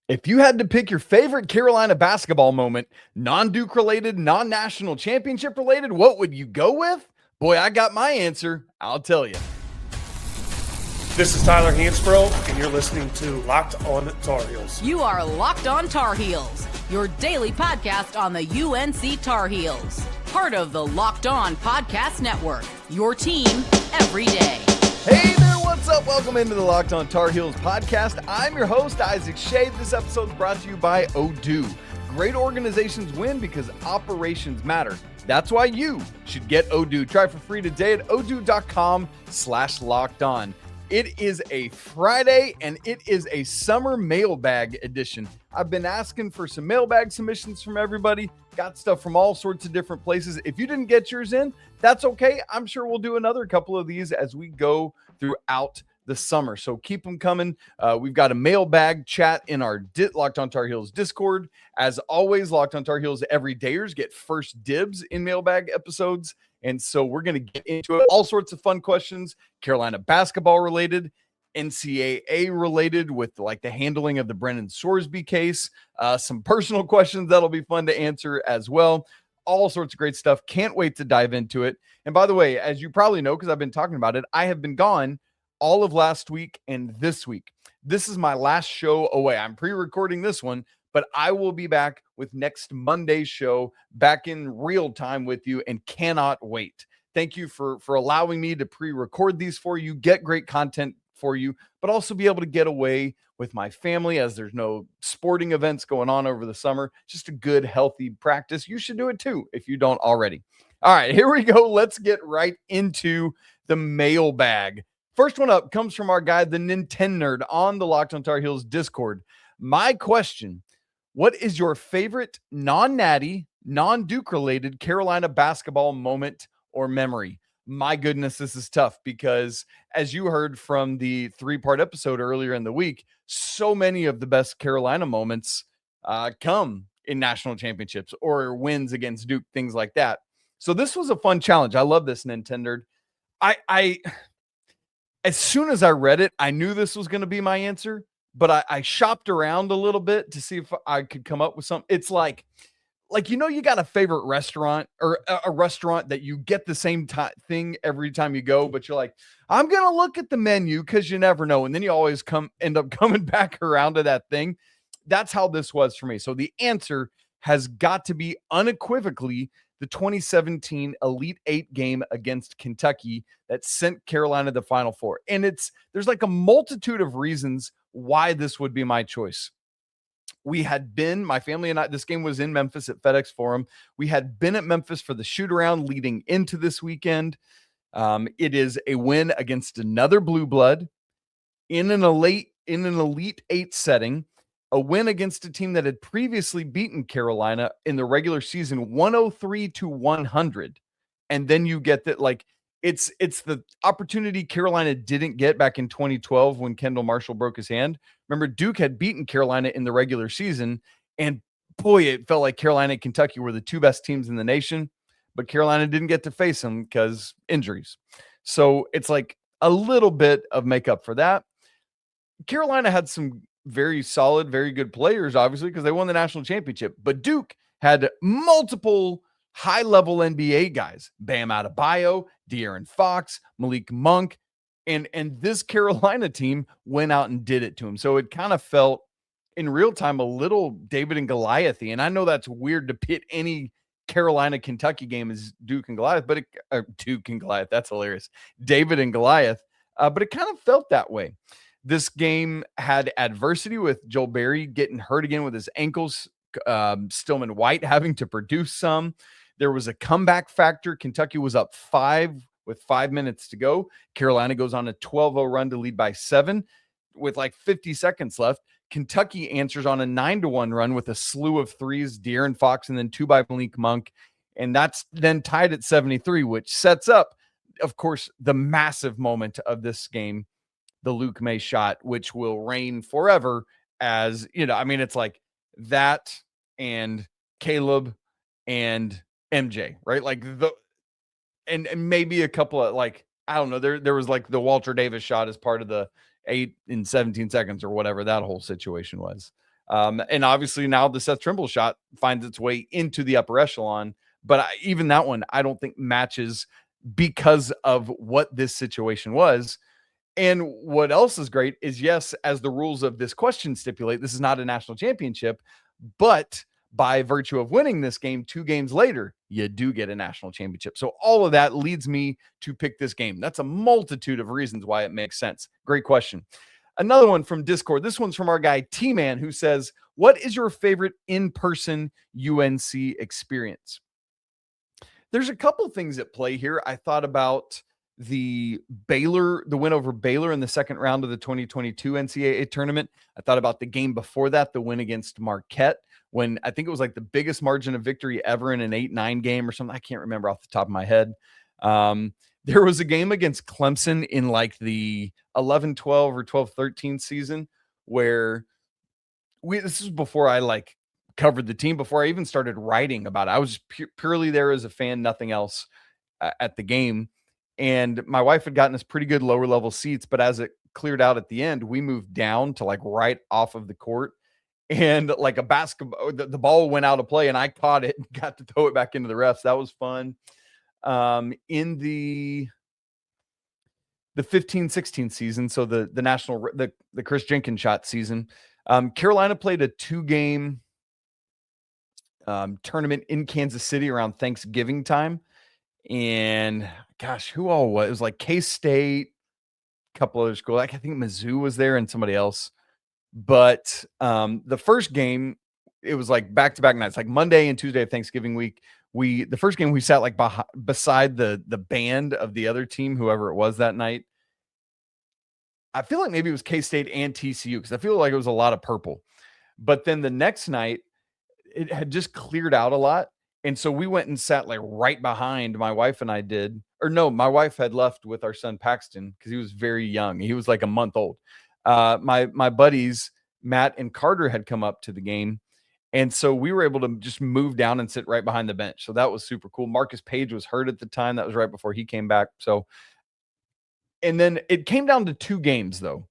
If you had to pick your favorite Carolina basketball moment, non-Duke related, non-national championship related, what would you go with? Boy, I got my answer. I'll tell you. This is Tyler Hansbrough, and you're listening to Locked on Tar Heels. You are Locked on Tar Heels, your daily podcast on the UNC Tar Heels. Part of the Locked On Podcast Network, your team every day. Hey there, what's up? Welcome into the Locked on Tar Heels podcast. I'm your host, Isaac Schade. This episode is brought to you by Odoo. Great organizations win because operations matter. That's why you should get Odoo. Try for free today at odoo.com/lockedon. It is a Friday and it is a summer mailbag edition. I've been asking for some mailbag submissions from everybody. Got stuff from all sorts of different places. If you didn't get yours in, that's okay. I'm sure we'll do another couple of these as we go throughout the summer. So keep them coming. We've got a mailbag chat in our Locked on Tar Heels Discord. As always, Locked on Tar Heels everydayers get first dibs in mailbag episodes. And so we're going to get into it. All sorts of fun questions, Carolina basketball related, NCAA related with like the handling of the Brendan Sorsby case, some personal questions that'll be fun to answer as well. All sorts of great stuff. Can't wait to dive into it. And by the way, as you probably know, because I've been talking about it, I have been gone all of last week and this week. This is my last show away. I'm pre-recording this one, but I will be back with next Monday's show back in real time with you and cannot wait. Thank you for allowing me to pre-record these for you, get great content for you, but also be able to get away with my family as there's no sporting events going on over the summer. Just a good, healthy practice. You should do it too if you don't already. All right, here we go. Let's get right into the mailbag. First one up comes from our guy, the Nintendo Nerd, on the Locked on Tar Heels Discord. My question: what is your favorite non-natty, non-Duke related Carolina basketball moment or memory? My goodness, this is tough because as you heard from the 3-part episode earlier in the week, so many of the best Carolina moments come in national championships or wins against Duke, things like that. So this was a fun challenge. I love this, Nintendo. I as soon as I read it, I knew this was going to be my answer. But I shopped around a little bit to see if I could come up with something. It's like, you got a favorite restaurant or a restaurant that you get the same thing every time you go, but you're like, I'm going to look at the menu because you never know. And then you always end up coming back around to that thing. That's how this was for me. So the answer has got to be unequivocally the 2017 Elite Eight game against Kentucky that sent Carolina to the Final Four. And there's like a multitude of reasons why this would be my choice. We had been, my family and I, this game was in Memphis at FedEx Forum. We had been at Memphis for the shoot around leading into this weekend. It is a win against another blue blood in an Elite Eight setting, a win against a team that had previously beaten Carolina in the regular season 103-100. And then you get that, like, it's the opportunity Carolina didn't get back in 2012 when Kendall Marshall broke his hand. Remember, Duke had beaten Carolina in the regular season, and boy, it felt like Carolina and Kentucky were the two best teams in the nation, but Carolina didn't get to face them because injuries. So it's like a little bit of makeup for that. Carolina had some very solid, very good players, obviously, because they won the national championship, but Duke had multiple high-level NBA guys, Bam Adebayo, De'Aaron Fox, Malik Monk, and this Carolina team went out and did it to him. So it kind of felt in real time a little David and Goliath-y. And I know that's weird to pit any Carolina-Kentucky game as Duke and Goliath, but Duke and Goliath, that's hilarious. David and Goliath, but it kind of felt that way. This game had adversity with Joel Berry getting hurt again with his ankles, Stillman White having to produce some. There was a comeback factor. Kentucky was up 5 with 5 minutes to go. Carolina goes on a 12-0 run to lead by 7 with like 50 seconds left. Kentucky answers on a 9-1 run with a slew of threes, De'Aaron Fox, and then 2 by Malik Monk. And that's then tied at 73, which sets up, of course, the massive moment of this game, the Luke Maye shot, which will reign forever as, it's like that and Caleb and MJ, right? Like and maybe a couple of, like, I don't know, there was like the Walter Davis shot as part of the 8 in 17 seconds or whatever that whole situation was. And obviously now the Seth Trimble shot finds its way into the upper echelon. But even that one, I don't think matches because of what this situation was. And what else is great is, yes, as the rules of this question stipulate, this is not a national championship, but by virtue of winning this game 2 games later, you do get a national championship. So all of that leads me to pick this game. That's a multitude of reasons why it makes sense. Great question. Another one from Discord. This one's from our guy T-Man, who says, what is your favorite in-person UNC experience? There's a couple things at play here. I thought about the win over Baylor in the second round of the 2022 NCAA tournament. I thought about the game before that, the win against Marquette, when I think it was like the biggest margin of victory ever in an 8-9 game or something. I can't remember off the top of my head. There was a game against Clemson in like the 11-12 or 12-13 season where this is before I like covered the team, before I even started writing about it. I was purely there as a fan, nothing else at the game. And my wife had gotten us pretty good lower level seats, but as it cleared out at the end, we moved down to like right off of the court, and like a basketball, the ball went out of play and I caught it and got to throw it back into the refs. That was fun. In the 15-16 season, so the national, the Chris Jenkins shot season, Carolina played a 2-game tournament in Kansas City around Thanksgiving time. And gosh, who all was? It was like K-State, a couple other schools. Like I think Mizzou was there and somebody else. But the first game, it was like back-to-back nights, like Monday and Tuesday of Thanksgiving week. The first game we sat like beside the band of the other team, whoever it was that night. I feel like maybe it was K-State and TCU because I feel like it was a lot of purple. But then the next night, it had just cleared out a lot. And so we went and sat like right behind, my wife and I did. Or no, my wife had left with our son Paxton because he was very young. He was like a month old. My buddies, Matt and Carter, had come up to the game. And so we were able to just move down and sit right behind the bench. So that was super cool. Marcus Page was hurt at the time. That was right before he came back. So, and then it came down to 2 games though,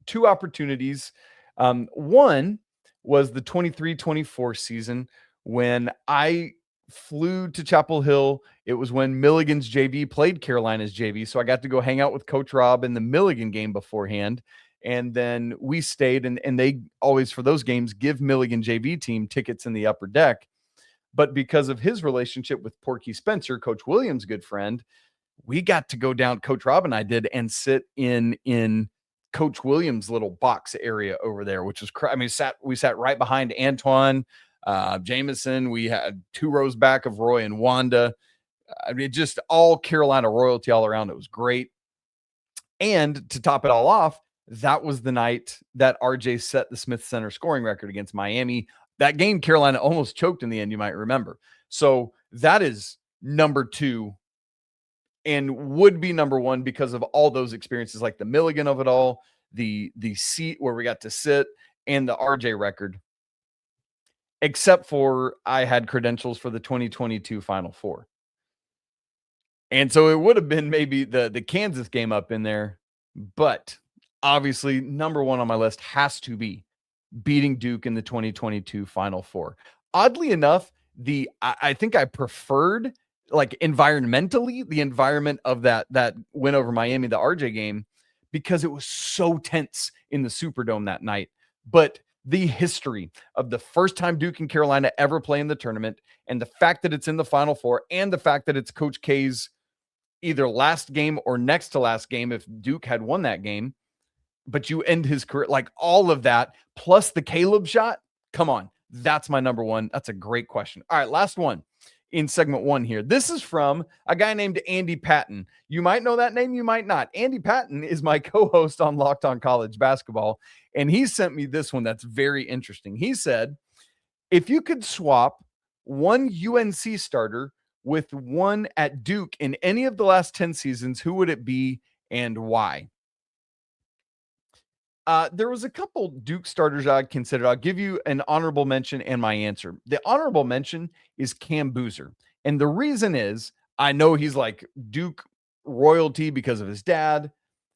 2 opportunities. One was the 23-24 season when I flew to Chapel Hill. It was when Milligan's JV played Carolina's JV. So I got to go hang out with Coach Rob in the Milligan game beforehand. And then we stayed, and they always, for those games, give Milligan JV team tickets in the upper deck. But because of his relationship with Porky Spencer, Coach Williams' good friend, we got to go down, Coach Rob and I did, and sit in Coach Williams' little box area over there, which was, I mean, we sat right behind Antoine, Jameson. We had 2 rows back of Roy and Wanda. I mean, just all Carolina royalty all around. It was great. And to top it all off, that was the night that RJ set the Smith Center scoring record against Miami. That game, Carolina almost choked in the end, you might remember. So that is number 2 and would be number 1 because of all those experiences, like the Milligan of it all, the seat where we got to sit, and the RJ record. Except for I had credentials for the 2022 Final Four. And so it would have been maybe the Kansas game up in there, but obviously number 1 on my list has to be beating Duke in the 2022 Final Four. Oddly enough, I think I preferred, like, environmentally, the environment of that win over Miami, the RJ game, because it was so tense in the Superdome that night. But the history of the first time Duke and Carolina ever play in the tournament, and the fact that it's in the Final Four, and the fact that it's Coach K's either last game or next to last game if Duke had won that game, but you end his career, like all of that, plus the Caleb shot. Come on. That's my number 1. That's a great question. All right, last one in segment 1 here. This is from a guy named Andy Patton. You might know that name, you might not. Andy Patton is my co-host on Locked On College Basketball, and he sent me this one that's very interesting. He said, if you could swap one UNC starter with one at Duke in any of the last 10 seasons, who would it be and why? There was a couple Duke starters I'd considered. I'll give you an honorable mention and my answer. The honorable mention is Cam Boozer. And the reason is, I know he's like Duke royalty because of his dad,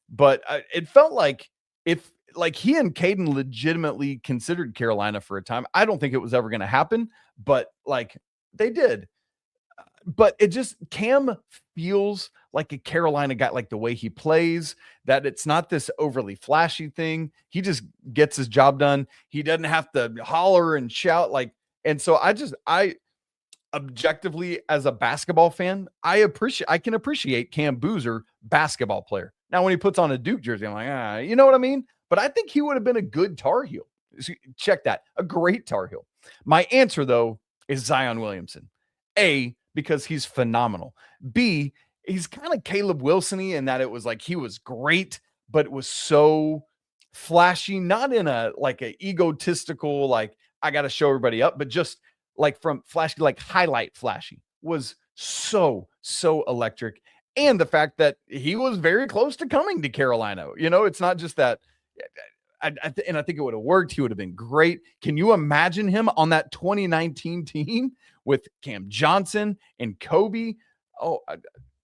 but it felt like if like he and Caden legitimately considered Carolina for a time. I don't think it was ever going to happen, but like they did. But it just, Cam feels like a Carolina guy, like the way he plays, that it's not this overly flashy thing. He just gets his job done. He doesn't have to holler and shout and so I objectively, as a basketball fan, I can appreciate Cam Boozer, basketball player. Now, when he puts on a Duke jersey, I'm like, you know what I mean? But I think he would have been a good Tar Heel. Check that. A great Tar Heel. My answer, though, is Zion Williamson. A, because he's phenomenal. B, he's kind of Caleb Wilson-y in that it was like he was great, but it was so flashy, not in a egotistical, like I got to show everybody up, but just like from flashy, like highlight flashy, was so electric. And the fact that he was very close to coming to Carolina, it's not just that. And I think it would have worked. He would have been great. Can you imagine him on that 2019 team with Cam Johnson and Kobe? Oh,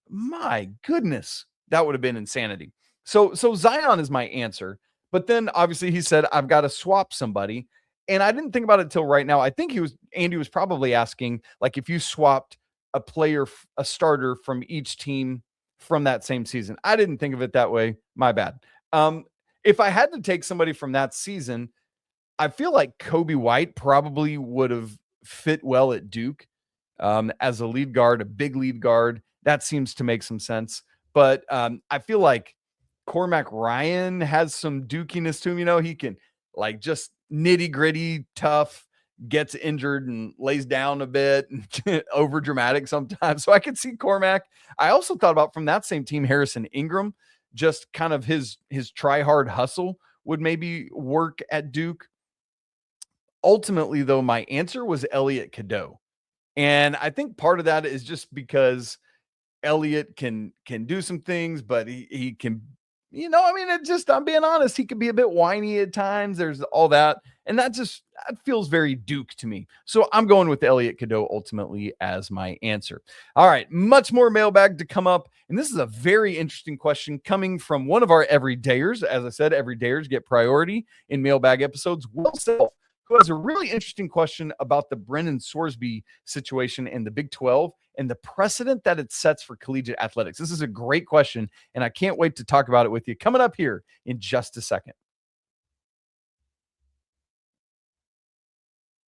my goodness. That would have been insanity. So Zion is my answer. But then obviously he said, I've got to swap somebody. And I didn't think about it till right now. I think Andy was probably asking, like, if you swapped a player, a starter from each team from that same season. I didn't think of it that way. My bad. If I had to take somebody from that season, I feel like Kobe White probably would have fit well at Duke as a lead guard, a big lead guard. That seems to make some sense. But I feel like Cormac Ryan has some dukiness to him. He can just nitty gritty, tough, gets injured and lays down a bit, and over dramatic sometimes. So I could see Cormac. I also thought about from that same team, Harrison Ingram. Just kind of his try hard hustle would maybe work at Duke. Ultimately, though, my answer was Elliot Cadeau. And I think part of that is just because Elliot can do some things, but he can, I'm being honest, he can be a bit whiny at times. There's all that. And that feels very Duke to me. So I'm going with Elliot Cadeau ultimately as my answer. All right, much more mailbag to come up. And this is a very interesting question coming from one of our everydayers. As I said, everydayers get priority in mailbag episodes. Will Self, who has a really interesting question about the Brendan Sorsby situation in the Big 12 and the precedent that it sets for collegiate athletics. This is a great question, and I can't wait to talk about it with you coming up here in just a second.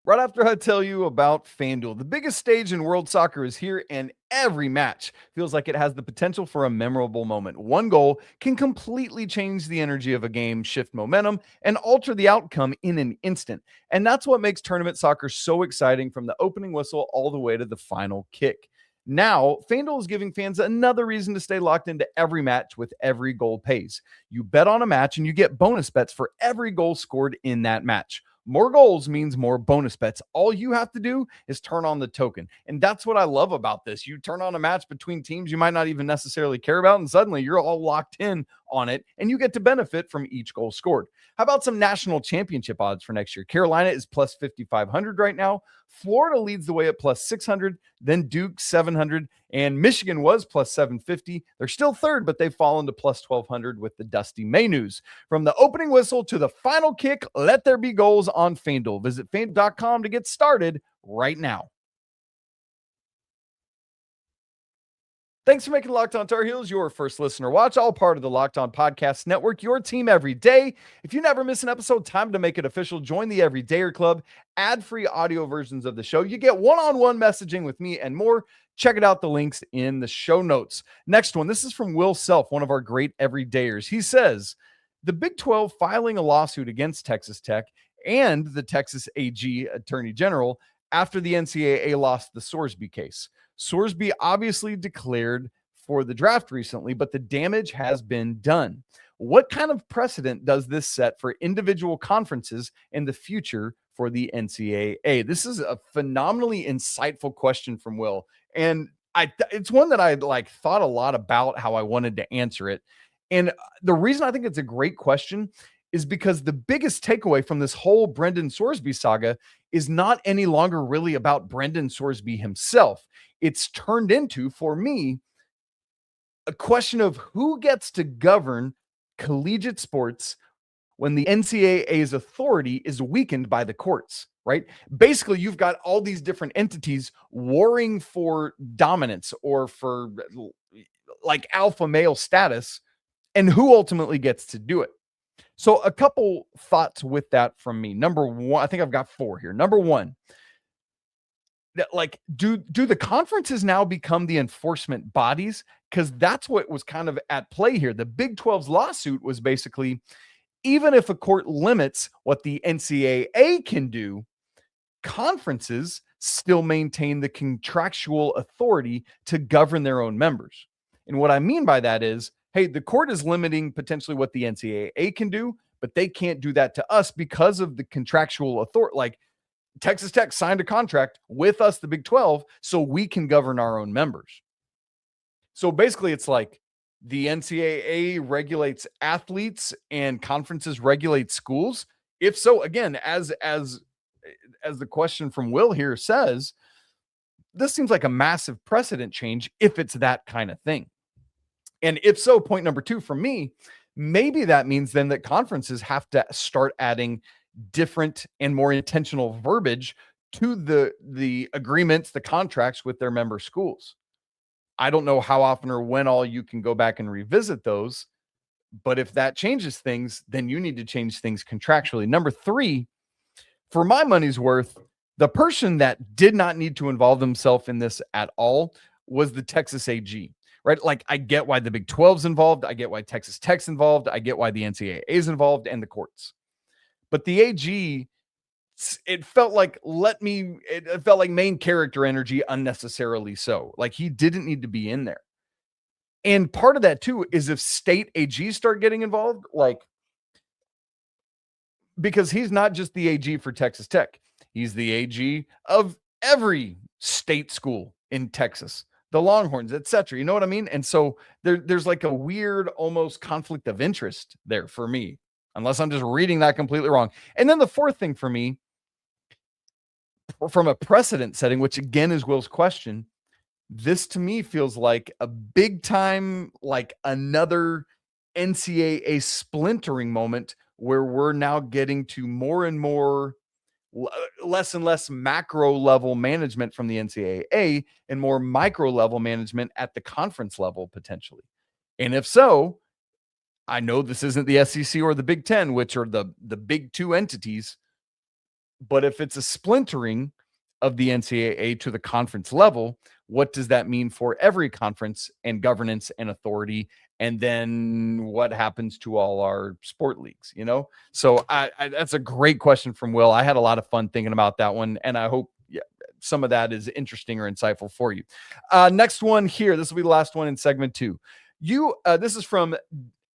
Right after I tell you about FanDuel, the biggest stage in world soccer is here, and every match feels like it has the potential for a memorable moment. One goal can completely change the energy of a game, shift momentum, and alter the outcome in an instant. And that's what makes tournament soccer so exciting, from the opening whistle all the way to the final kick. Now, FanDuel is giving fans another reason to stay locked into every match with every goal pays. You bet on a match and you get bonus bets for every goal scored in that match. More goals means more bonus bets. All you have to do is turn on the token. And that's what I love about this. You turn on a match between teams you might not even necessarily care about, and suddenly you're all locked in on it, and you get to benefit from each goal scored. How about some national championship odds for next year? Carolina is plus 5,500 right now. Florida leads the way at plus 600, then Duke 700, and Michigan was plus 750. They're still third, but they've fallen to plus 1,200 with the Dusty May news. From the opening whistle to the final kick, let there be goals on FanDuel. Visit FanDuel.com to get started right now. Thanks for making Locked On Tar Heels your first listener watch, all part of the Locked On Podcast Network, your team every day. If you never miss an episode, time to make it official. Join the Everydayer Club, ad-free audio versions of the show. You get one-on-one messaging with me and more. Check it out, the links in the show notes. Next one, this is from Will Self, one of our great everydayers. He says, the Big 12 filing a lawsuit against Texas Tech and the Texas AG Attorney General after the NCAA lost the Sorsby case. Sorsby obviously declared for the draft recently, but the damage has been done. What kind of precedent does this set for individual conferences in the future for the NCAA? This is a phenomenally insightful question from Will. And it's one that I thought a lot about how I wanted to answer it. And the reason I think it's a great question is because the biggest takeaway from this whole Brendan Sorsby saga is not any longer really about Brendan Sorsby himself. It's turned into, for me, a question of who gets to govern collegiate sports when the NCAA's authority is weakened by the courts, right? Basically, you've got all these different entities warring for dominance or for like alpha male status, and who ultimately gets to do it. So a couple thoughts with that from me. Number one, I think I've got 4 here. Number one, that like, do the conferences now become the enforcement bodies? Because that's what was kind of at play here. The Big 12's lawsuit was basically, even if a court limits what the NCAA can do, conferences still maintain the contractual authority to govern their own members. And what I mean by that is, hey, the court is limiting potentially what the NCAA can do, but they can't do that to us because of the contractual authority. Like Texas Tech signed a contract with us, the Big 12, so we can govern our own members. So basically it's like the NCAA regulates athletes and conferences regulate schools. If so, again, as the question from Will here says, this seems like a massive precedent change if it's that kind of thing. And if so, point number 2 for me, maybe that means then that conferences have to start adding different and more intentional verbiage to the agreements, the contracts with their member schools. I don't know how often or when all you can go back and revisit those, but if that changes things, then you need to change things contractually. Number 3, for my money's worth, the person that did not need to involve themselves in this at all was the Texas AG, right? Like, I get why the Big 12's involved. I get why Texas Tech's involved. I get why the NCAA is involved and the courts. But the AG, it felt like it felt like main character energy unnecessarily so. Like, he didn't need to be in there. And part of that too is if state AGs start getting involved, like, because he's not just the AG for Texas Tech. He's the AG of every state school in Texas, the Longhorns, etc. You know what I mean? And so there's like a weird almost conflict of interest there for me, unless I'm just reading that completely wrong. And then the 4th thing for me, from a precedent setting, which again is Will's question, this to me feels like a big time, like another NCAA splintering moment where we're now getting to more and more, less and less macro level management from the NCAA and more micro level management at the conference level potentially. And if so, I know this isn't the SEC or the Big 10, which are the big 2 entities, but if it's a splintering of the NCAA to the conference level, what does that mean for every conference and governance and authority? And then what happens to all our sport leagues, you know? So that's a great question from Will. I had a lot of fun thinking about that one, and I hope some of that is interesting or insightful for you. Next one here. This will be the last one in segment 2. This is from,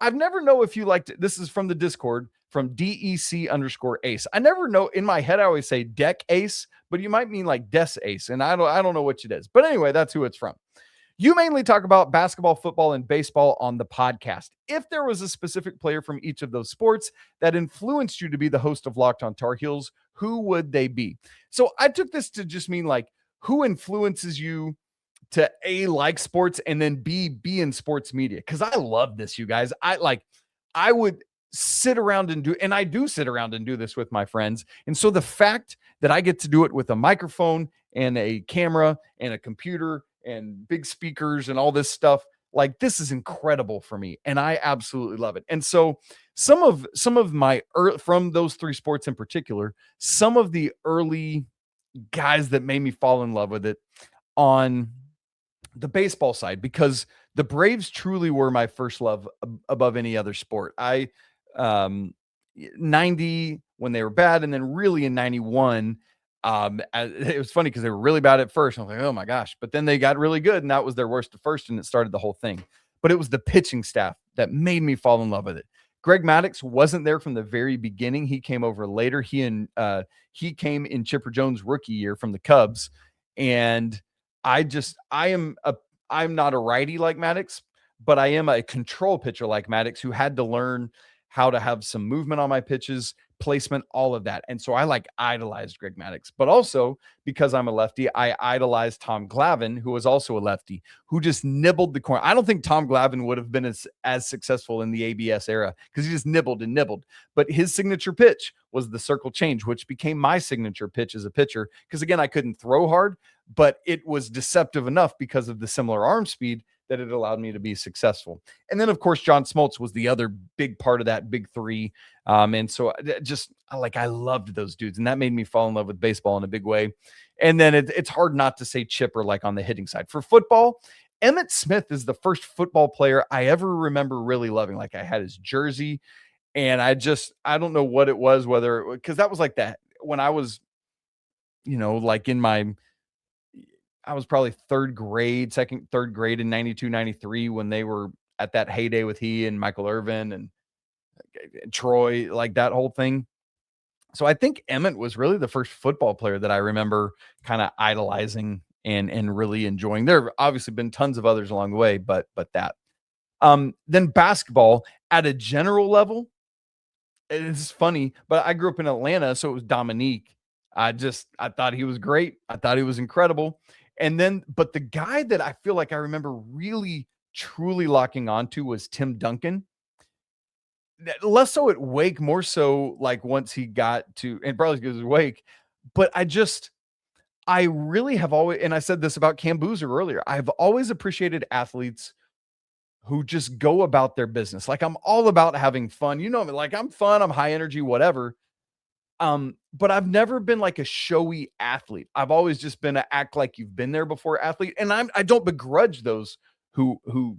I've never know if you liked it. This is from the Discord from DEC_ace. I never know, in my head I always say deck ace, but you might mean like des ace, and I don't know which it is. But anyway, that's who it's from. You mainly talk about basketball, football, and baseball on the podcast. If there was a specific player from each of those sports that influenced you to be the host of Locked on Tar Heels, who would they be? So I took this to just mean like, who influences you to A, like sports, and then B, be in sports media? Because I love this, you guys. I would sit around and I do sit around and do this with my friends. And so the fact that I get to do it with a microphone and a camera and a computer and big speakers and all this stuff, like, this is incredible for me. And I absolutely love it. And so some of my, from those 3 sports in particular, some of the early guys that made me fall in love with it on the baseball side, because the Braves truly were my first love above any other sport. 90 when they were bad, and then really in 91, it was funny because they were really bad at first. I was like, oh my gosh, but then they got really good, and that was their worst at first, and it started the whole thing. But it was the pitching staff that made me fall in love with it. Greg Maddux wasn't there from the very beginning. He came over later. He came in Chipper Jones' rookie year from the Cubs, and I'm not a righty like Maddux, but I am a control pitcher like Maddux, who had to learn how to have some movement on my pitches, placement, all of that. And so I like idolized Greg Maddux, but also because I'm a lefty, I idolized Tom Glavine, who was also a lefty, who just nibbled the corner. I don't think Tom Glavine would have been as successful in the ABS era because he just nibbled and nibbled. But his signature pitch was the circle change, which became my signature pitch as a pitcher. Because again, I couldn't throw hard, but it was deceptive enough because of the similar arm speed that it allowed me to be successful. And then, of course, John Smoltz was the other big part of that big three. And so I loved those dudes. And that made me fall in love with baseball in a big way. And then it's hard not to say Chipper, like on the hitting side. For football, Emmitt Smith is the first football player I ever remember really loving. Like I had his jersey and I don't know what it was, because that was like that when I was, like I was probably third grade in 92, 93 when they were at that heyday with he and Michael Irvin and Troy, like that whole thing. So I think Emmitt was really the first football player that I remember kind of idolizing and really enjoying. There have obviously been tons of others along the way, but that. Then basketball at a general level, it's funny, but I grew up in Atlanta, so it was Dominique. I thought he was great. I thought he was incredible. And then, but the guy that I feel like I remember really, truly locking onto was Tim Duncan. Less so at Wake, more so like once he got to, and probably because of Wake, but I really have always, and I said this about Cam Boozer earlier, I've always appreciated athletes who just go about their business. Like I'm all about having fun. Like I'm fun, I'm high energy, whatever. But I've never been like a showy athlete. I've always just been a act like you've been there before athlete. And I don't begrudge those who,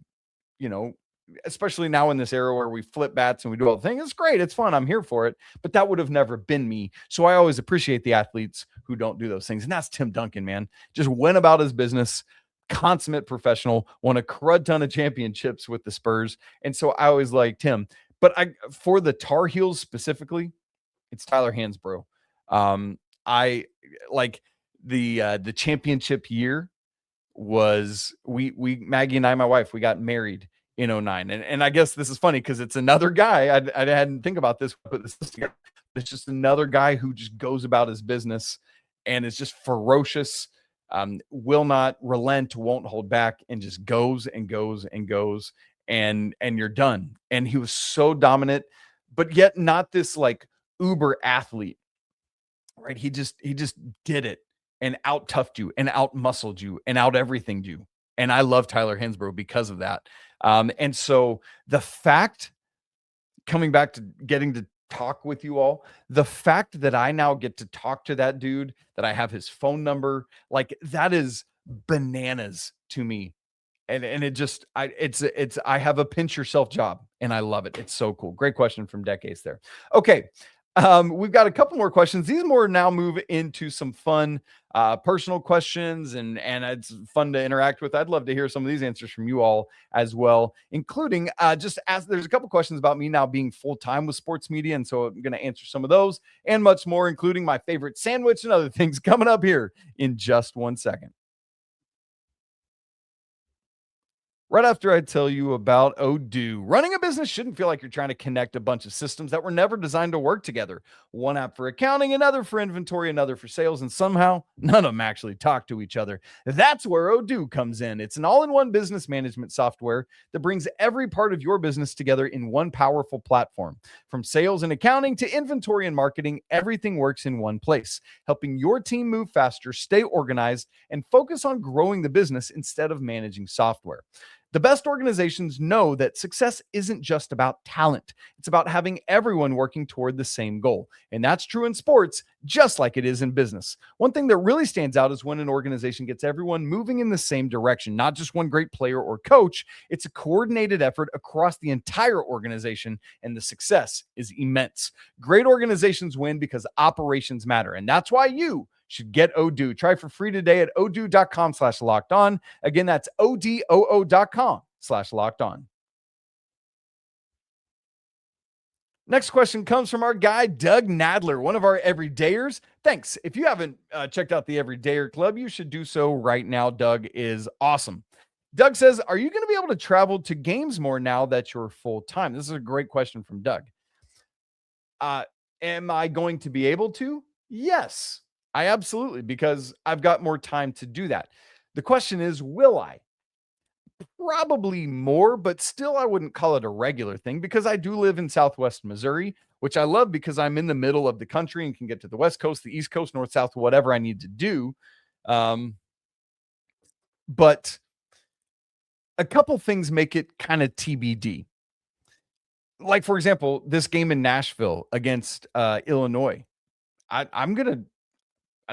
especially now in this era where we flip bats and we do all the things. It's great. It's fun. I'm here for it, but that would have never been me. So I always appreciate the athletes who don't do those things. And that's Tim Duncan, man. Just went about his business, consummate professional, won a crud ton of championships with the Spurs. And so I always liked him, but for the Tar Heels specifically, it's Tyler Hansbrough. I like the championship year was we Maggie and I, my wife, we got married in 2009. And I guess this is funny because it's another guy. I hadn't think about this, put this together. It's just another guy who just goes about his business and is just ferocious, will not relent, won't hold back, and just goes and goes and goes, and you're done. And he was so dominant, but yet not this like uber athlete, right? He just did it and out toughed you and out muscled you and out everything you. And I love Tyler Hansbrough because of that. And so the fact, coming back to getting to talk with you all, the fact that I now get to talk to that dude, that I have his phone number, like that is bananas to me. And it just, I have a pinch yourself job and I love it. It's so cool. Great question from Decades there. Okay. We've got a couple more questions. These more now move into some fun, personal questions, and it's fun to interact with. I'd love to hear some of these answers from you all as well, including just as there's a couple questions about me now being full-time with sports media. And so I'm going to answer some of those and much more, including my favorite sandwich and other things coming up here in just 1 second. Right after I tell you about Odoo. Running a business shouldn't feel like you're trying to connect a bunch of systems that were never designed to work together. One app for accounting, another for inventory, another for sales, and somehow none of them actually talk to each other. That's where Odoo comes in. It's an all-in-one business management software that brings every part of your business together in one powerful platform. From sales and accounting to inventory and marketing, everything works in one place, helping your team move faster, stay organized, and focus on growing the business instead of managing software. The best organizations know that success isn't just about talent. It's about having everyone working toward the same goal. And that's true in sports, just like it is in business. One thing that really stands out is when an organization gets everyone moving in the same direction, not just one great player or coach. It's a coordinated effort across the entire organization, and the success is immense. Great organizations win because operations matter. And that's why you should get Odoo. Try for free today at odoo.com/locked-on. Again, that's odoo.com/locked-on. Next question comes from our guy, Doug Nadler, one of our everydayers. Thanks. If you haven't checked out the Everydayer Club, you should do so right now. Doug is awesome. Doug says, are you going to be able to travel to games more now that you're full-time? This is a great question from Doug. Am I going to be able to? Yes, I absolutely, because I've got more time to do that. The question is, will I? Probably more, but still I wouldn't call it a regular thing because I do live in Southwest Missouri, which I love because I'm in the middle of the country and can get to the West Coast, the East Coast, North, South, whatever I need to do. But a couple things make it kind of TBD. Like, for example, this game in Nashville against Illinois. I'd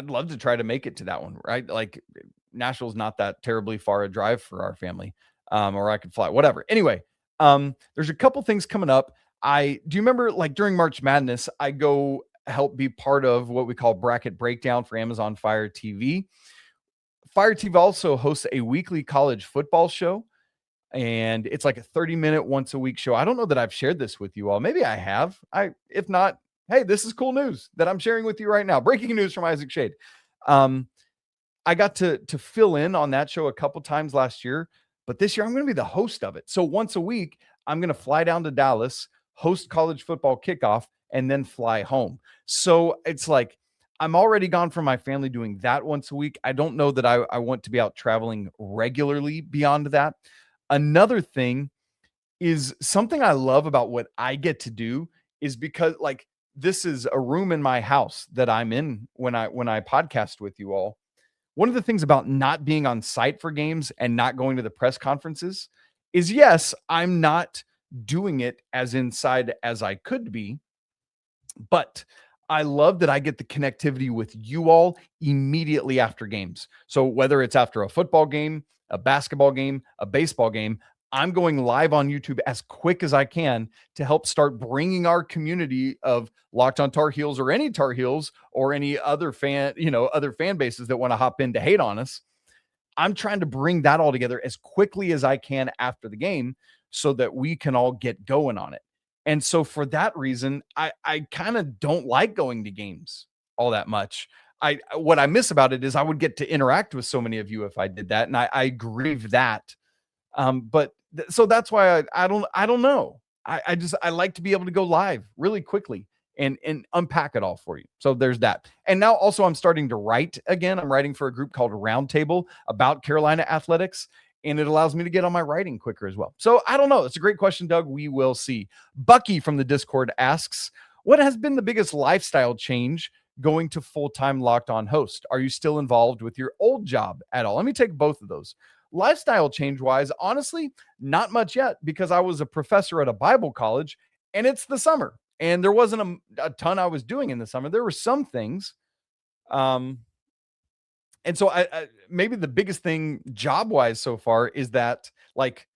love to try to make it to that one, right? Like, Nashville's not that terribly far a drive for our family, or I could fly, whatever. Anyway, there's a couple things coming up. Do you remember, like, during March Madness, I go help be part of what we call Bracket Breakdown for Amazon Fire TV. Fire TV also hosts a weekly college football show, and it's like a 30-minute once a week show. I don't know that I've shared this with you all. Maybe I have. If not, hey, this is cool news that I'm sharing with you right now. Breaking news from Isaac Schade. I got to fill in on that show a couple times last year, but this year I'm going to be the host of it. So once a week, I'm going to fly down to Dallas, host college football kickoff, and then fly home. So it's like, I'm already gone from my family doing that once a week. I don't know that I want to be out traveling regularly beyond that. Another thing is something I love about what I get to do is because, like, this is a room in my house that I'm in when I podcast with you all. One of the things about not being on site for games and not going to the press conferences is, yes, I'm not doing it as inside as I could be, but I love that I get the connectivity with you all immediately after games. So whether it's after a football game, a basketball game, a baseball game, I'm going live on YouTube as quick as I can to help start bringing our community of Locked on Tar Heels, or any Tar Heels, or any other other fan bases that want to hop in to hate on us. I'm trying to bring that all together as quickly as I can after the game so that we can all get going on it. And so for that reason, I kind of don't like going to games all that much. What I miss about it is I would get to interact with so many of you if I did that. And I grieve that. So that's why I don't know. I like to be able to go live really quickly and unpack it all for you. So there's that. And now also I'm starting to write again. I'm writing for a group called Roundtable about Carolina athletics, and it allows me to get on my writing quicker as well. So I don't know. It's a great question, Doug. We will see. Bucky from the Discord asks, what has been the biggest lifestyle change going to full-time Locked On host? Are you still involved with your old job at all? Let me take both of those. Lifestyle change-wise, honestly, not much yet, because I was a professor at a Bible college, and it's the summer, and there wasn't a ton I was doing in the summer. There were some things. And so I maybe the biggest thing job-wise so far is that, like,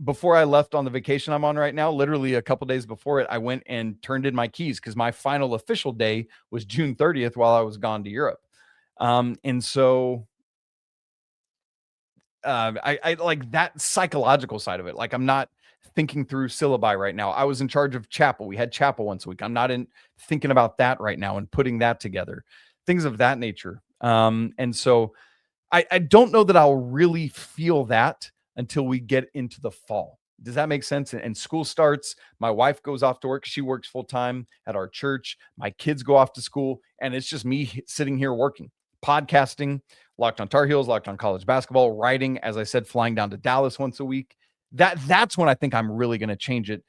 before I left on the vacation I'm on right now, literally a couple days before it, I went and turned in my keys because my final official day was June 30th while I was gone to Europe. And so I like that psychological side of it. Like, I'm not thinking through syllabi right now. I was in charge of chapel. We had chapel once a week. I'm not thinking about that right now and putting that together, things of that nature. And so I don't know that I'll really feel that until we get into the fall. Does that make sense? And school starts. My wife goes off to work. She works full time at our church. My kids go off to school, and it's just me sitting here working, podcasting, Locked on Tar Heels, Locked on College Basketball, writing, as I said, flying down to Dallas once a week. That's when I think I'm really going to change it.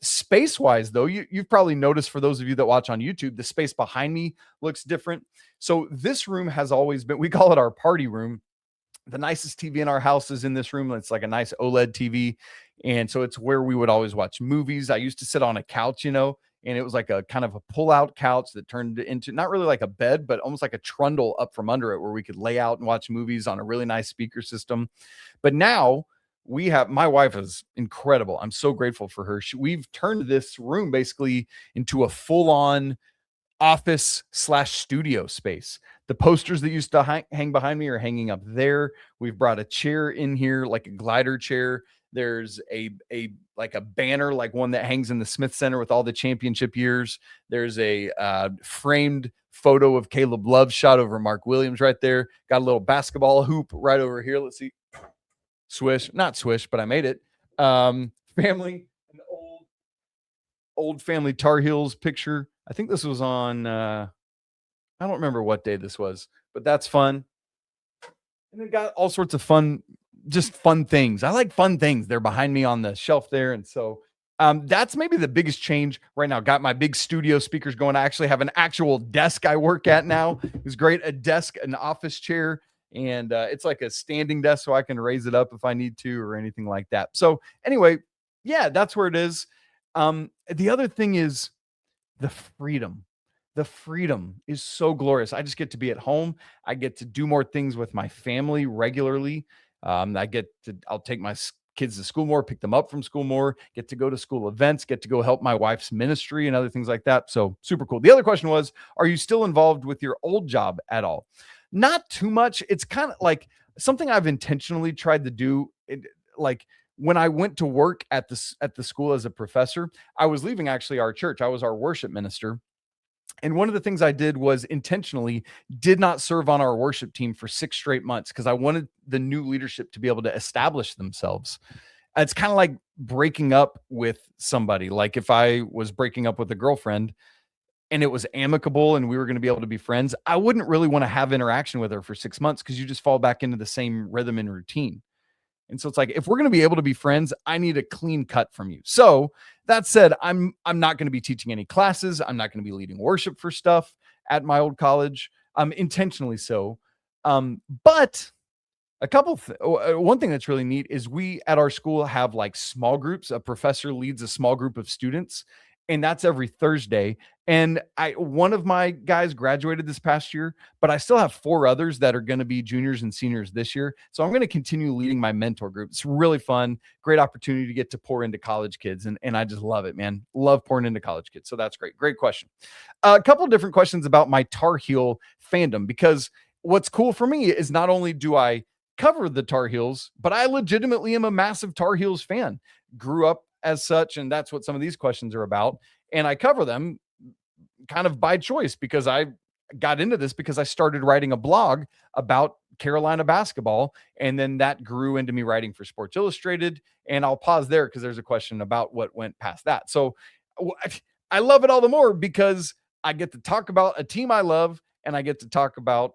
Space-wise, though, you've probably noticed, for those of you that watch on YouTube, the space behind me looks different. So this room has always been, we call it our party room. The nicest TV in our house is in this room. It's like a nice OLED TV. And so it's where we would always watch movies. I used to sit on a couch, and it was like a kind of a pull-out couch that turned into not really like a bed, but almost like a trundle up from under it, where we could lay out and watch movies on a really nice speaker system. But now my wife is incredible. I'm so grateful for her. We've turned this room basically into a full-on office/studio space. The posters that used to hang behind me are hanging up there. We've brought a chair in here, like a glider chair. There's a banner, like one that hangs in the Smith Center with all the championship years. There's a framed photo of Caleb Love shot over Mark Williams right there. Got a little basketball hoop right over here. Let's see. Swish, not swish, but I made it. Family, an old family Tar Heels picture. I think this was on, I don't remember what day this was, but that's fun. And it got all sorts of fun, just fun things. I like fun things. They're behind me on the shelf there. And so that's maybe the biggest change right now. Got my big studio speakers going. I actually have an actual desk I work at now. It's great. A desk, an office chair, and it's like a standing desk so I can raise it up if I need to or anything like that. So anyway, yeah, that's where it is. The other thing is the freedom. The freedom is so glorious. I just get to be at home. I get to do more things with my family regularly. I'll take my kids to school more, pick them up from school more, get to go to school events, get to go help my wife's ministry and other things like that. So super cool. The other question was, are you still involved with your old job at all? Not too much. It's kind of like something I've intentionally tried to do. Like when I went to work at the school as a professor, I was leaving actually our church. I was our worship minister. And one of the things I did was intentionally did not serve on our worship team for 6 straight months because I wanted the new leadership to be able to establish themselves. It's kind of like breaking up with somebody. Like if I was breaking up with a girlfriend and it was amicable and we were going to be able to be friends, I wouldn't really want to have interaction with her for 6 months because you just fall back into the same rhythm and routine. And so it's like, if we're going to be able to be friends, I need a clean cut from you. So that said, I'm not going to be teaching any classes. I'm not going to be leading worship for stuff at my old college. Intentionally so. But one thing that's really neat is we at our school have like small groups. A professor leads a small group of students, and that's every Thursday. And one of my guys graduated this past year, but I still have 4 others that are going to be juniors and seniors this year. So I'm going to continue leading my mentor group. It's really fun, great opportunity to get to pour into college kids. And I just love it, man. Love pouring into college kids. So that's great. Great question. A couple of different questions about my Tar Heel fandom, because what's cool for me is not only do I cover the Tar Heels, but I legitimately am a massive Tar Heels fan. Grew up as such, and that's what some of these questions are about. And I cover them kind of by choice because I got into this because I started writing a blog about Carolina basketball, and then that grew into me writing for Sports Illustrated. And I'll pause there because there's a question about what went past that. So I love it all the more because I get to talk about a team I love, and I get to talk about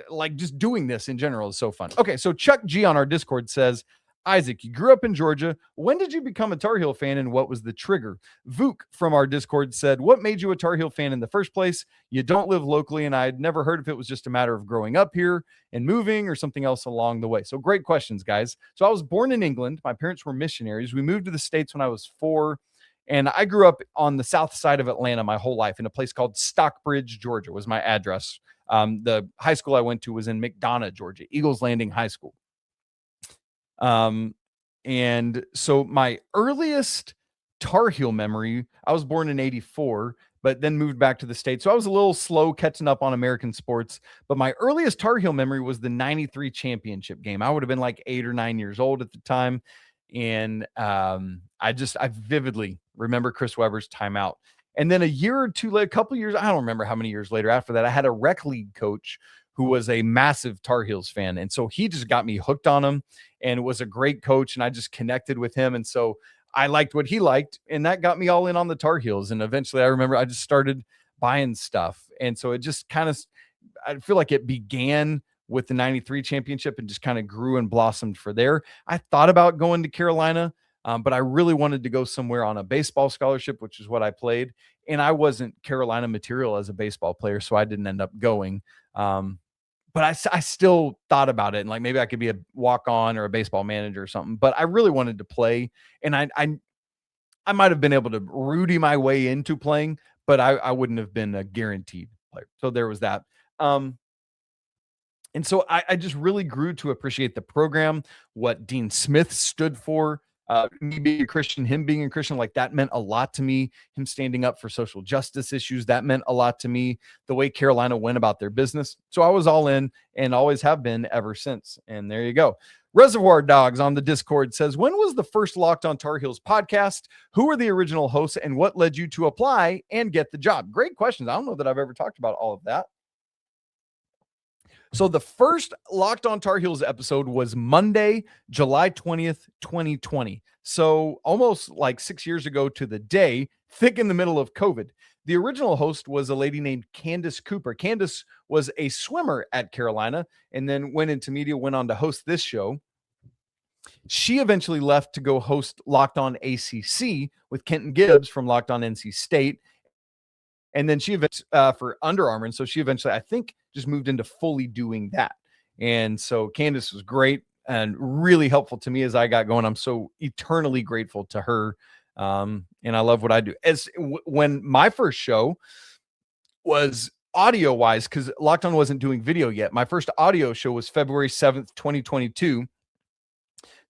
like just doing this in general is so fun. Okay, so Chuck G on our Discord says, Isaac, you grew up in Georgia. When did you become a Tar Heel fan, and what was the trigger? Vuk from our Discord said, what made you a Tar Heel fan in the first place? You don't live locally, and I had never heard if it was just a matter of growing up here and moving or something else along the way. So great questions, guys. So I was born in England. My parents were missionaries. We moved to the States when I was 4, and I grew up on the south side of Atlanta my whole life in a place called Stockbridge, Georgia was my address. The high school I went to was in McDonough, Georgia, Eagles Landing High School. And so my earliest Tar Heel memory, I was born in 84, but then moved back to the States. So I was a little slow catching up on American sports, but my earliest Tar Heel memory was the 93 championship game. I would have been like 8 or 9 years old at the time. And, I vividly remember Chris Webber's timeout. And then a year or two later, a couple years, I don't remember how many years later after that, I had a rec league coach who was a massive Tar Heels fan. And so he just got me hooked on him and was a great coach. And I just connected with him. And so I liked what he liked, and that got me all in on the Tar Heels. And eventually I remember I just started buying stuff. And so it just kind of, I feel like it began with the 93 championship and just kind of grew and blossomed for there. I thought about going to Carolina, but I really wanted to go somewhere on a baseball scholarship, which is what I played. And I wasn't Carolina material as a baseball player, so I didn't end up going. But I still thought about it, and like maybe I could be a walk-on or a baseball manager or something. But I really wanted to play, and I might have been able to Rudy my way into playing, but I wouldn't have been a guaranteed player. So there was that. And so I just really grew to appreciate the program, what Dean Smith stood for. Me being a Christian, him being a Christian, like that meant a lot to me. Him standing up for social justice issues, that meant a lot to me. The way Carolina went about their business. So I was all in and always have been ever since. And there you go. Reservoir Dogs on the Discord says, when was the first Locked on Tar Heels podcast? Who were the original hosts, and what led you to apply and get the job? Great questions. I don't know that I've ever talked about all of that. So the first Locked on Tar Heels episode was Monday, July 20th, 2020. So almost like 6 years ago to the day, thick in the middle of COVID. The original host was a lady named Candace Cooper. Candace was a swimmer at Carolina and then went into media, went on to host this show. She eventually left to go host Locked On ACC with Kenton Gibbs from Locked On NC State. And then she for Under Armour. And so she eventually, I think, just moved into fully doing that. And so Candace was great and really helpful to me as I got going. I'm so eternally grateful to her. And I love what I do. When my first show was audio wise, because Locked On wasn't doing video yet. My first audio show was February 7th, 2022.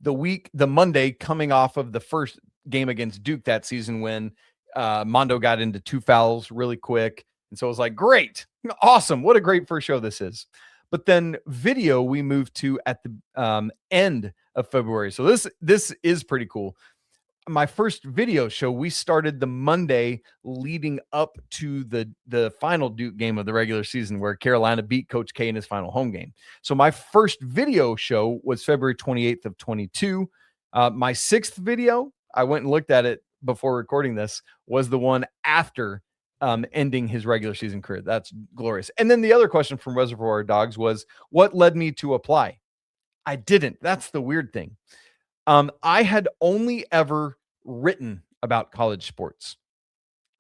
The Monday coming off of the first game against Duke that season when Mondo got into 2 fouls really quick. And so I was like, great, awesome. What a great first show this is. But then video we moved to at the end of February. So this is pretty cool. My first video show, we started the Monday leading up to the final Duke game of the regular season where Carolina beat Coach K in his final home game. So my first video show was February 28th of 22. My 6th video, I went and looked at it before recording this, was the one after ending his regular season career. That's glorious. And then the other question from Reservoir Dogs was, what led me to apply? I didn't. That's the weird thing. I had only ever written about college sports.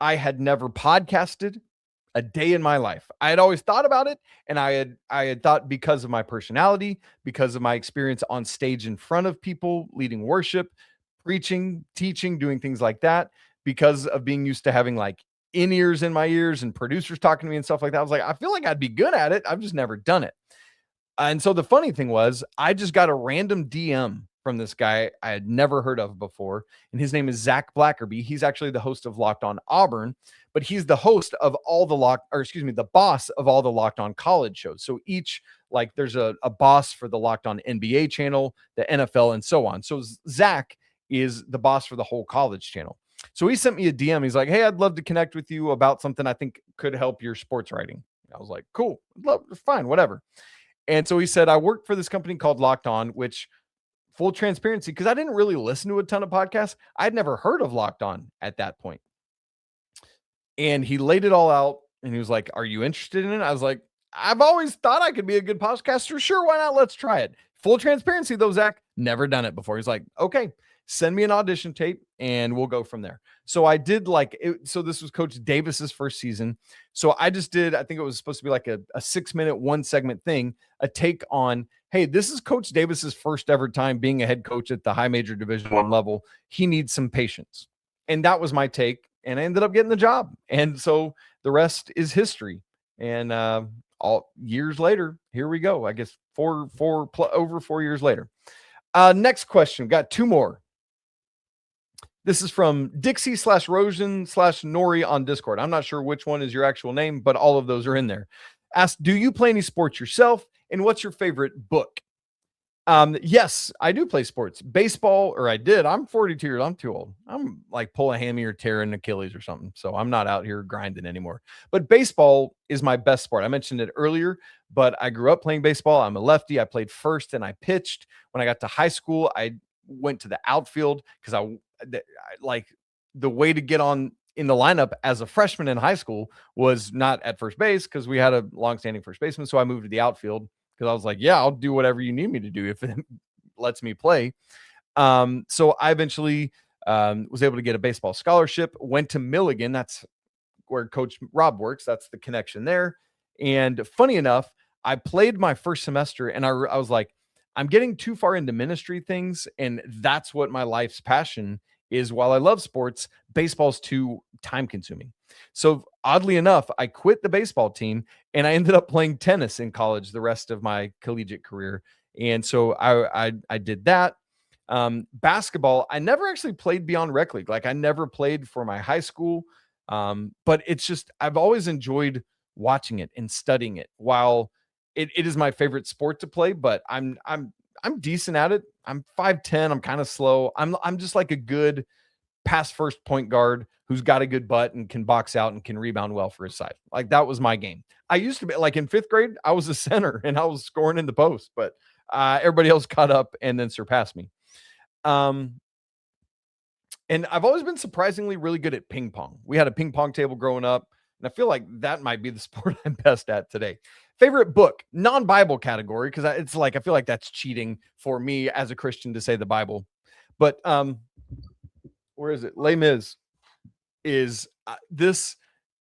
I had never podcasted a day in my life. I had always thought about it, and I had thought because of my personality, because of my experience on stage in front of people, leading worship, preaching, teaching, doing things like that, because of being used to having like in-ears in my ears and producers talking to me and stuff like that. I was like, I feel like I'd be good at it. I've just never done it. And so the funny thing was, I just got a random DM from this guy I had never heard of before. And his name is Zach Blackerby. He's actually the host of Locked On Auburn, but he's the host of all the boss of all the Locked On college shows. So each, like there's a boss for the Locked On NBA channel, the NFL, and so on. So Zach is the boss for the whole college channel. So he sent me a DM. He's like, hey, I'd love to connect with you about something I think could help your sports writing. I was like, cool, fine, whatever. And so he said, I work for this company called Locked On, which, full transparency, because I didn't really listen to a ton of podcasts. I'd never heard of Locked On at that point. And he laid it all out and he was like, are you interested in it? I was like, I've always thought I could be a good podcaster. Sure, why not? Let's try it. Full transparency though, Zach, never done it before. He's like, okay, send me an audition tape and we'll go from there. So I did so this was Coach Davis's first season. So I just did, I think it was supposed to be like a 6-minute, 1-segment thing, a take on, hey, this is Coach Davis's first ever time being a head coach at the high major Division I level. He needs some patience. And that was my take. And I ended up getting the job. And so the rest is history. And all years later, here we go. I guess over 4 years later. Next question. Got 2 more. This is from Dixie/Rosen/Nori on Discord. I'm not sure which one is your actual name, but all of those are in there. Asked, do you play any sports yourself? And what's your favorite book? Yes, I do play sports. Baseball, or I did. I'm 42 years. I'm too old. I'm like pull a hammy or tear an Achilles or something. So I'm not out here grinding anymore. But baseball is my best sport. I mentioned it earlier, but I grew up playing baseball. I'm a lefty. I played first and I pitched. When I got to high school, I went to the outfield because I like the way to get on in the lineup as a freshman in high school was not at first base because we had a longstanding first baseman. So I moved to the outfield because I was like, yeah, I'll do whatever you need me to do if it lets me play. So I eventually was able to get a baseball scholarship, went to Milligan. That's where Coach Rob works. That's the connection there. And funny enough, I played my first semester and I was like, I'm getting too far into ministry things. And that's what my life's passion is. While I love sports, baseball's too time consuming. So oddly enough, I quit the baseball team and I ended up playing tennis in college the rest of my collegiate career. And so I did that. Basketball, I never actually played beyond rec league. Like I never played for my high school. But it's just, I've always enjoyed watching it and studying it. While it is my favorite sport to play, but I'm decent at it. I'm 5'10". I'm kind of slow. I'm just like a good pass first point guard who's got a good butt and can box out and can rebound well for his side. Like that was my game. I used to be like in 5th grade, I was a center and I was scoring in the post, but everybody else caught up and then surpassed me. And I've always been surprisingly really good at ping pong. We had a ping pong table growing up, and I feel like that might be the sport I'm best at today. Favorite book, non-Bible category, because it's like I feel like that's cheating for me as a Christian to say the Bible. But where is it? Les Mis is this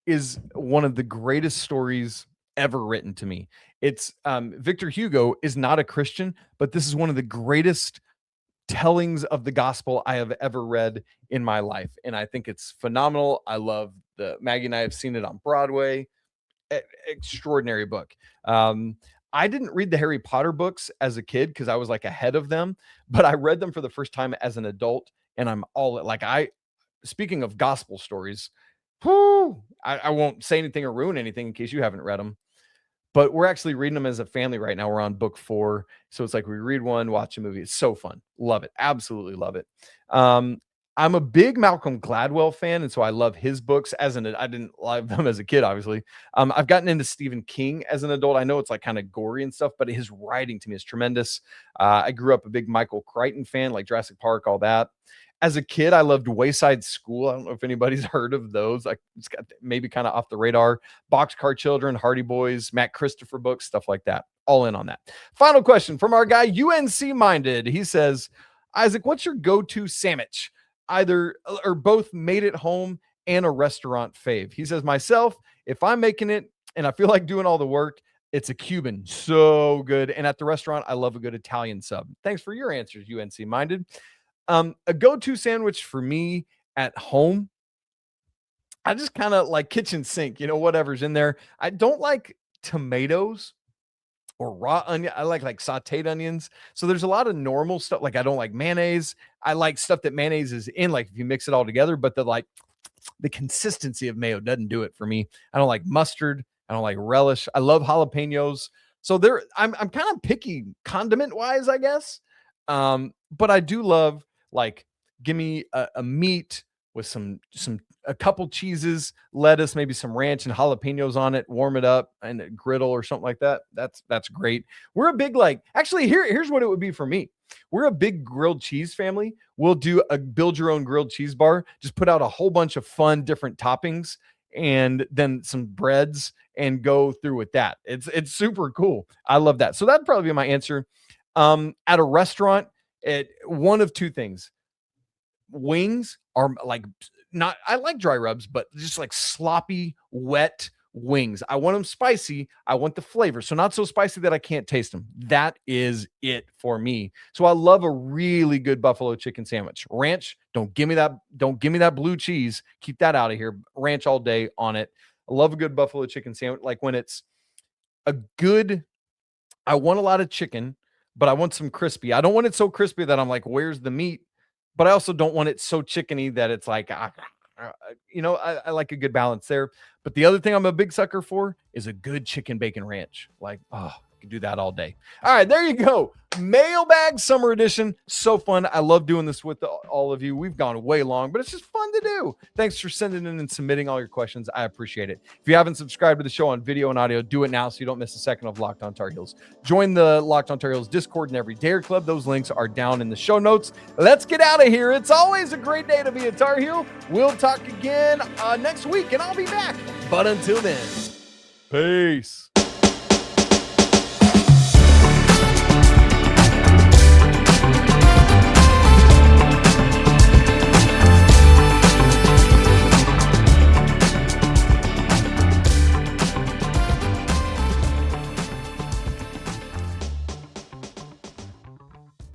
is one of the greatest stories ever written to me. It's Victor Hugo is not a Christian, but this is one of the greatest tellings of the gospel I have ever read in my life. And I think it's phenomenal. I love Maggie and I have seen it on Broadway. Extraordinary book. I didn't read the Harry Potter books as a kid because I was like ahead of them, but I read them for the first time as an adult. And I'm all like, speaking of gospel stories, I won't say anything or ruin anything in case you haven't read them. But we're actually reading them as a family right now. We're on book 4. So it's like we read one, watch a movie. It's so fun. Love it. Absolutely love it. I'm a big Malcolm Gladwell fan. And so I love his books I didn't love them as a kid, obviously. I've gotten into Stephen King as an adult. I know it's like kind of gory and stuff, but his writing to me is tremendous. I grew up a big Michael Crichton fan, like Jurassic Park, all that. As a kid, I loved Wayside School. I don't know if anybody's heard of those. Like it's got maybe kind of off the radar. Boxcar Children, Hardy Boys, Matt Christopher books, stuff like that. All in on that. Final question from our guy, UNC Minded. He says, Isaac, what's your go-to sandwich? Either or both made at home and a restaurant fave. He says, myself, if I'm making it and I feel like doing all the work, it's a Cuban. So good. And at the restaurant, I love a good Italian sub. Thanks for your answers, UNC Minded. A go-to sandwich for me at home, I just kind of like kitchen sink, whatever's in there. I don't like tomatoes or raw onion. I like sauteed onions. So there's a lot of normal stuff. Like I don't like mayonnaise. I like stuff that mayonnaise is in, like if you mix it all together, but the consistency of mayo doesn't do it for me. I don't like mustard. I don't like relish. I love jalapenos. So I'm kind of picky condiment wise, I guess. But I do love, like, give me a meat with a couple cheeses, lettuce, maybe some ranch and jalapenos on it, warm it up and a griddle or something like that. That's great. We're a big, here's what it would be for me. We're a big grilled cheese family. We'll do a build your own grilled cheese bar, just put out a whole bunch of fun, different toppings and then some breads and go through with that. It's super cool. I love that. So that'd probably be my answer. At a restaurant, one of two things. Wings are I like dry rubs, but just like sloppy, wet wings. I want them spicy. I want the flavor. So not so spicy that I can't taste them. That is it for me. So I love a really good buffalo chicken sandwich. Ranch, don't give me that blue cheese. Keep that out of here. Ranch all day on it. I love a good buffalo chicken sandwich. Like when it's I want a lot of chicken, but I want some crispy. I don't want it so crispy that I'm like, where's the meat? But I also don't want it so chickeny that it's like, I like a good balance there. But the other thing I'm a big sucker for is a good chicken bacon ranch. Like, I could do that all day. All right, there you go. Mailbag Summer Edition. So fun. I love doing this with all of you. We've gone way long, but it's just fun to do. Thanks for sending in and submitting all your questions. I appreciate it. If you haven't subscribed to the show on video and audio, do it now so you don't miss a second of Locked On Tar Heels. Join the Locked On Tar Heels Discord and Every Dare Club. Those links are down in the show notes. Let's get out of here. It's always a great day to be a Tar Heel. We'll talk again next week, and I'll be back. But until then, peace.